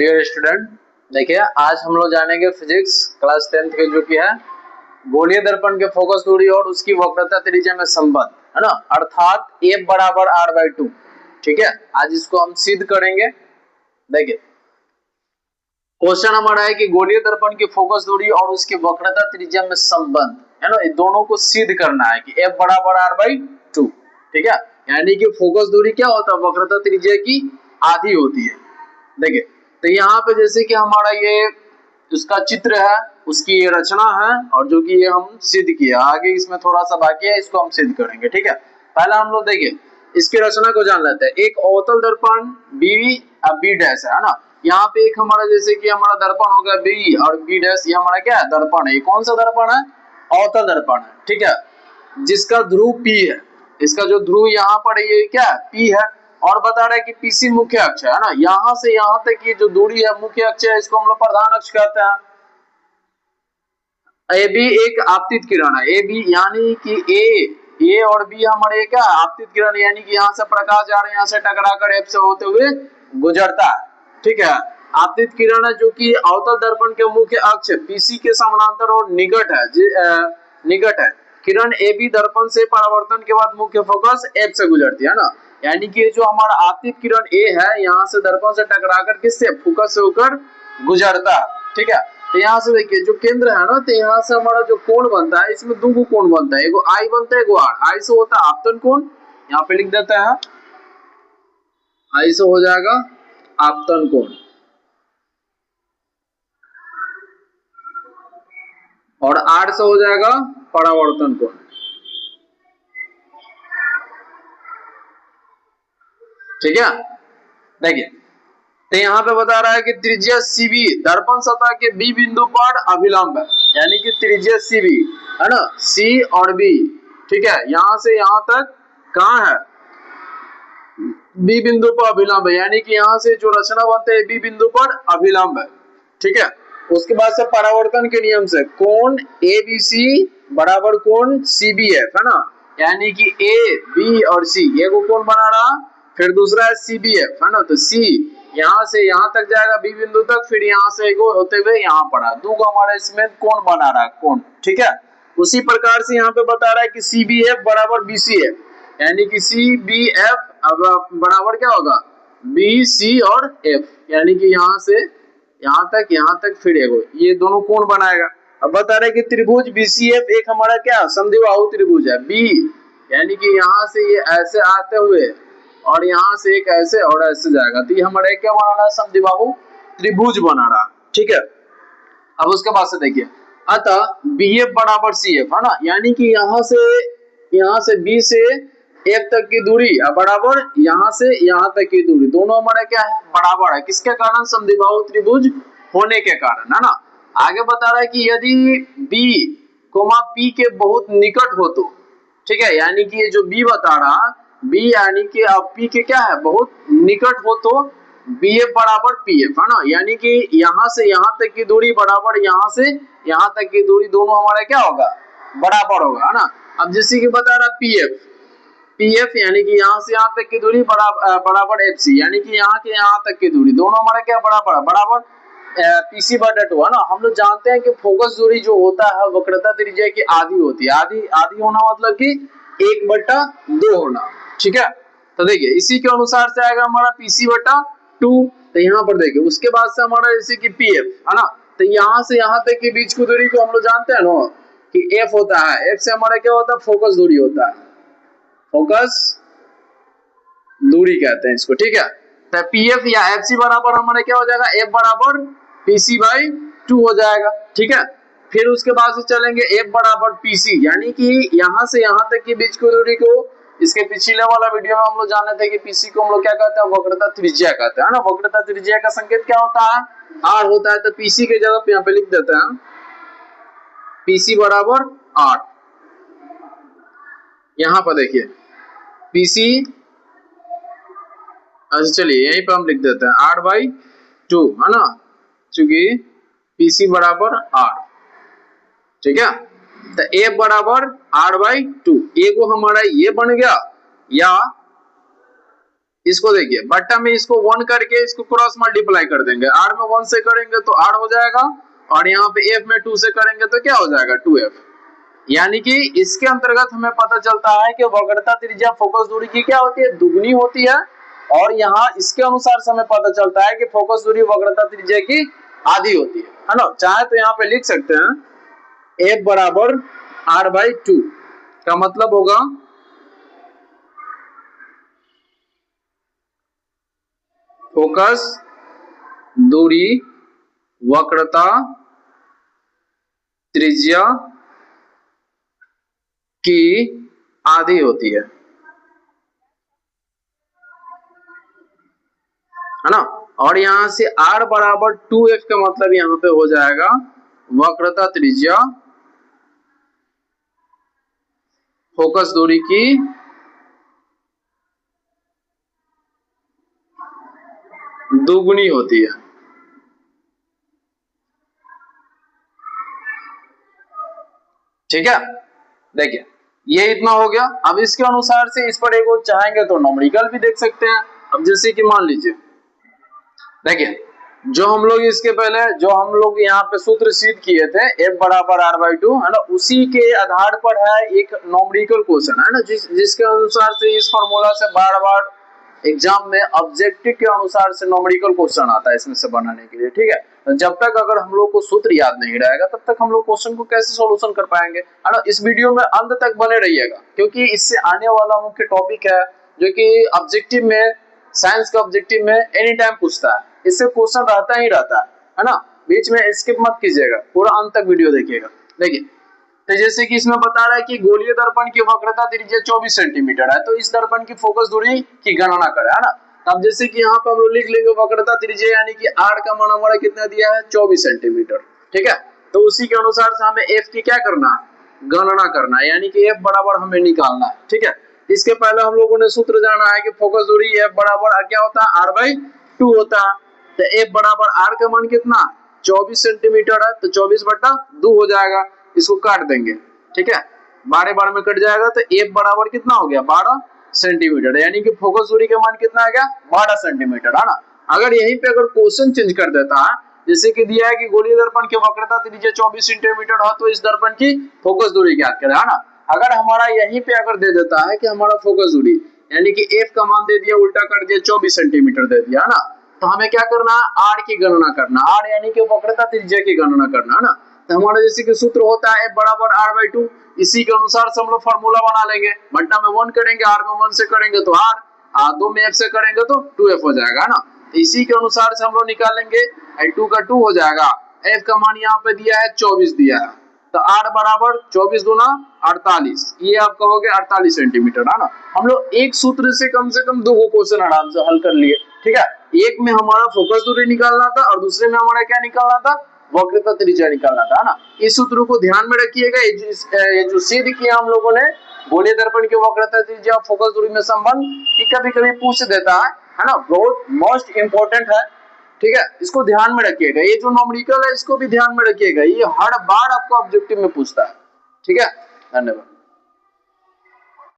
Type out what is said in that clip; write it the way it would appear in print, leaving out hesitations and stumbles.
Dear student, देखिए आज हम लोग जानेंगे फिजिक्स क्लास 10th के जो कि है गोलीय दर्पण के फोकस दूरी और उसकी वक्रता त्रिज्या में संबंध, है ना, अर्थात F बराबर R/2। ठीक है, आज इसको हम सिद्ध करेंगे। देखिए क्वेश्चन हमारा है कि गोलीय दर्पण की फोकस दूरी और उसकी वक्रता त्रिज्या में संबंध, है ना, इन दोनों को सिद्ध करना है कि F बराबर R/2। ठीक है, यानी कि फोकस दूरी क्या होता है, वक्रता त्रिज्या की आधी होती है। देखिए तो यहाँ पे जैसे कि हमारा ये उसका चित्र है, उसकी ये रचना है और जो कि ये हम सिद्ध किया, आगे इसमें थोड़ा सा बाकी है, इसको हम सिद्ध करेंगे। ठीक है, पहला हम लोग देखिए इसकी रचना को जान लेते हैं। एक अवतल दर्पण B डैश है ना, यहाँ पे एक हमारा जैसे कि हमारा दर्पण हो गया B और B डैश, ये हमारा क्या है, दर्पण है। ये कौन सा दर्पण है, अवतल दर्पण है। ठीक है, जिसका ध्रुव P है, इसका जो ध्रुव यहाँ पर ये क्या है, P है, और बता रहा है कि PC मुख्य अक्ष है ना, यहां से यहां तक ये जो दूरी है मुख्य अक्ष है, इसको हम लोग प्रधान अक्ष कहते हैं। AB एक आपतित किरण है, AB यानी कि A और B हमारे क्या आपतित किरण, यानी कि यहाँ से प्रकाश जा रहा है, यहाँ से टकराकर F से होते हुए गुजरता है। ठीक है, आपतित किरण है जो कि अवतल दर्पण के मुख्य अक्ष PC के समानांतर और निकट है। किरण AB दर्पण से परावर्तन के बाद मुख्य फोकस F से गुजरती है ना, यानी कि जो हमारा आपतित किरण A है, यहाँ से दर्पण से टकराकर किससे, फोकस से होकर गुजरता है। ठीक है, तो यहाँ से देखिए जो केंद्र है ना, तो यहाँ से हमारा जो कोण बनता है, इसमें दो कोण बनता है, एगो I बनता है, एगो R। I से होता है आपतन कोण, यहाँ पे लिख देते हैं, I से हो जाएगा आपतन कोण और R से हो जाएगा परावर्तन कोण। ठीक है, देखिए तो यहाँ पे बता रहा है कि त्रिज्या CB दर्पण सतह के B बिंदु पर अभिलंब है, यानी कि त्रिज्या CB है ना, C और B। ठीक है, यहाँ से यहाँ तक कहाँ है, B बिंदु पर अभिलंब है, यानी कि यहाँ से जो रचना बनते है B बिंदु पर अभिलंब है। ठीक है, उसके बाद से परावर्तन के नियम से कोण ABC बराबर कोण CBF है ना, यानी कि A B और C ये को कोण बना रहा, फिर दूसरा है CBF है ना, तो C यहाँ से यहाँ तक जाएगा B बिंदु तक, फिर यहाँ से एगो होते हुए यहाँ पड़ा, दो हमारा इसमें कोण बना रहा है कोण। ठीक है, उसी प्रकार से यहाँ पे बता रहा है कि CBF बराबर BCF, यानी कि CBF अब बराबर क्या होगा, BC और F, यानी कि यहाँ से यहाँ तक फिर एगो ये दोनों कोण बनाएगा। अब बता रहे कि त्रिभुज BCF एक हमारा क्या समद्विबाहु त्रिभुज है B, यानी कि यहाँ से ये ऐसे आते हुए और यहाँ से एक ऐसे और ऐसे जाएगा, तो ये हमारा क्या बना रहा है, समद्विबाहु त्रिभुज बना रहा। ठीक है, अब उसके बाद से देखिए अतः BF बराबर CF है ना, यानी कि यहाँ से B से F तक की दूरी बराबर यहाँ से यहाँ तक की दूरी, दोनों हमारा क्या है, बराबर है। किसके कारण, समद्विबाहु त्रिभुज होने के कारण है ना। आगे बता रहा है कि यदि B, P के बहुत निकट हो तो, ठीक है, यानी कि ये जो B बता रहा, B यानी कि अब P के क्या है, बहुत निकट हो तो BF बराबर PF है ना, यानी कि यहाँ से यहाँ तक की दूरी बराबर यहाँ से यहाँ तक की दूरी, दोनों हमारा क्या होगा, बराबर होगा है ना। अब जैसे कि बता रहा PF यानी कि यहाँ से यहाँ तक की दूरी बराबर FC, यानी कि यहाँ के यहाँ तक की दूरी, दोनों हमारा क्या बराबर है, बराबर PC/2 है ना। हम लोग जानते हैं कि फोकस दूरी जो होता है वक्रता त्रिज्या की आधी होती है, आधी होना मतलब कि 1/2 होना। ठीक है, तो देखिए इसी के अनुसार से आएगा हमारा PC/2। तो यहाँ पर देखिए उसके बाद से हमारा जैसे कि PF है ना, तो यहाँ से यहाँ तक के बीच की दूरी को हम लोग जानते हैं ना कि F होता है, F से हमारा क्या होता है, फोकस दूरी होता है, फोकस दूरी कहते हैं इसको। ठीक है, तो PF या FC बराबर हमारा क्या हो जाएगा, F बराबर PC/2 हो जाएगा। ठीक है, फिर उसके बाद से चलेंगे F बराबर PC, यानी कि यहाँ से यहाँ तक की बीच की दूरी को, इसके पिछले वाला वीडियो में हम लोग जाने थे कि PC को हम लोग क्या कहते हैं, वक्रता त्रिज्या कहते हैं ना। वक्रता त्रिज्या का संकेत क्या होता है, R होता है, तो PC के जगह पे यहाँ पे लिख देते हैं PC बराबर R। यहाँ पर देखिए PC, अच्छा चलिए यहीं पे हम लिख देते हैं R/2 है ना, क्योंकि PC बराबर R। ठीक है, तो F बराबर R/2, एगो हमारा ये बन गया, या इसको देखिए बट्टा में इसको 1 करके इसको क्रॉस मल्टीप्लाई कर देंगे, r में 1 से करेंगे तो r हो जाएगा, और यहाँ पे f में 2 से करेंगे तो क्या हो जाएगा 2f। यानी कि इसके अंतर्गत हमें पता चलता है कि वक्रता त्रिज्या फोकस दूरी की क्या होती है, दुगनी होती है, और यहाँ इसके अनुसार से हमें पता चलता है कि फोकस दूरी वक्रता त्रिज्या की आधी होती है ना। चाहे तो यहाँ पे लिख सकते हैं f बराबर r/2 का मतलब होगा फोकस दूरी वक्रता त्रिज्या की आधी होती है ना। और यहां से r बराबर 2f का मतलब यहां पे हो जाएगा वक्रता त्रिज्या फोकस दूरी की दुगुनी होती है। ठीक है, देखिए ये इतना हो गया। अब इसके अनुसार से इस पर एक और चाहेंगे तो न्यूमेरिकल भी देख सकते हैं। अब जैसे कि मान लीजिए देखिए जो हम लोग इसके पहले जो हम लोग यहाँ पे सूत्र सिद्ध किए थे f बराबर r/2 है ना, उसी के आधार पर है एक न्यूमेरिकल क्वेश्चन है ना, जिसके अनुसार से इस फार्मूला से बार बार एग्जाम में ऑब्जेक्टिव के अनुसार से न्यूमेरिकल क्वेश्चन आता है इसमें से बनाने के लिए। ठीक है, तो जब तक अगर हम लोग को सूत्र याद नहीं रहेगा तब तक हम लोग क्वेश्चन को कैसे सॉल्यूशन कर पाएंगे है ना। इस वीडियो में अंत तक बने रहिएगा, क्योंकि इससे आने वाला मुख्य टॉपिक है जो कि ऑब्जेक्टिव में, साइंस का ऑब्जेक्टिव में एनी टाइम पूछता है, इससे क्वेश्चन रहता ही रहता है ना। बीच में स्किप मत कीजिएगा, पूरा अंत तक वीडियो देखिएगा। देखिए तो जैसे कि इसमें बता रहा है कि गोलीय दर्पण की वक्रता त्रिज्या 24 सेंटीमीटर है, तो इस दर्पण की फोकस दूरी की गणना करें है ना। तब जैसे कि यहाँ पे हम लोग लिख लेंगे वक्रता त्रिज्या यानी कि r का मान हमारा कितना दिया है 24 सेंटीमीटर। ठीक है, तो उसी के अनुसार से हमें f की क्या करना है, गणना करना है, यानी कि f बराबर हमें निकालना है। ठीक है, इसके पहले हम लोगों ने सूत्र जाना है कि फोकस दूरी f बराबर क्या होता है r/2 होता है। तो f बराबर r का मान कितना 24 सेंटीमीटर है, तो 24/2 हो जाएगा, इसको काट देंगे। ठीक है, 12 बार में कट जाएगा तो f बराबर कितना हो गया 12 सेंटीमीटर, यानी कि फोकस दूरी का मान कितना आ गया 12 सेंटीमीटर है ना। अगर यहीं पे अगर क्वेश्चन चेंज कर देता है, जैसे कि दिया है कि गोलीय दर्पण की वक्रता त्रिज्या 24 सेंटीमीटर है, तो इस दर्पण की फोकस दूरी ज्ञात करें है ना। अगर हमारा यहीं पे अगर दे देता है कि हमारा फोकस दूरी यानी कि f का मान दे दिया, उल्टा कर दिया 24 सेंटीमीटर दे दिया है ना, तो हमें क्या करना है r की गणना करना, r यानी कि वक्रता त्रिज्या की गणना करना है ना। तो हमारा जैसे कि सूत्र होता है f बराबर r/2, इसी के अनुसार से हम लोग फार्मूला बना लेंगे। बट्टा में 1 करेंगे, r में 1 से करेंगे तो r, 2 में f से करेंगे तो 2f हो जाएगा ना। तो इसी के अनुसार से हम लोग निकालेंगे, 2 का 2 हो जाएगा, f का मान यहाँ पे दिया है 24 दिया है, तो r बराबर 24 दूना 48, ये आपका हो गया 48 सेंटीमीटर है ना। हम लोग एक सूत्र से कम 2 क्वेश्चन आराम से हल कर लिए। ठीक है, एक में हमारा फोकस दूरी निकालना था और दूसरे में हमारा क्या निकालना था, वक्रता त्रिज्या निकालना था ना। इस सूत्र को ध्यान में रखिएगा। ये जो सिद्ध किया हम लोगों ने गोलीय दर्पण की वक्रता त्रिज्या फोकस दूरी में संबंध, ये कभी-कभी पूछ देता है ना, बहुत मोस्ट इंपोर्टेंट है। ठीक है, इसको ध्यान में रखिएगा। ये जो न्यूमेरिकल है इसको भी ध्यान में रखिएगा, ये हर बार आपको ऑब्जेक्टिव में पूछता है। ठीक है, धन्यवाद।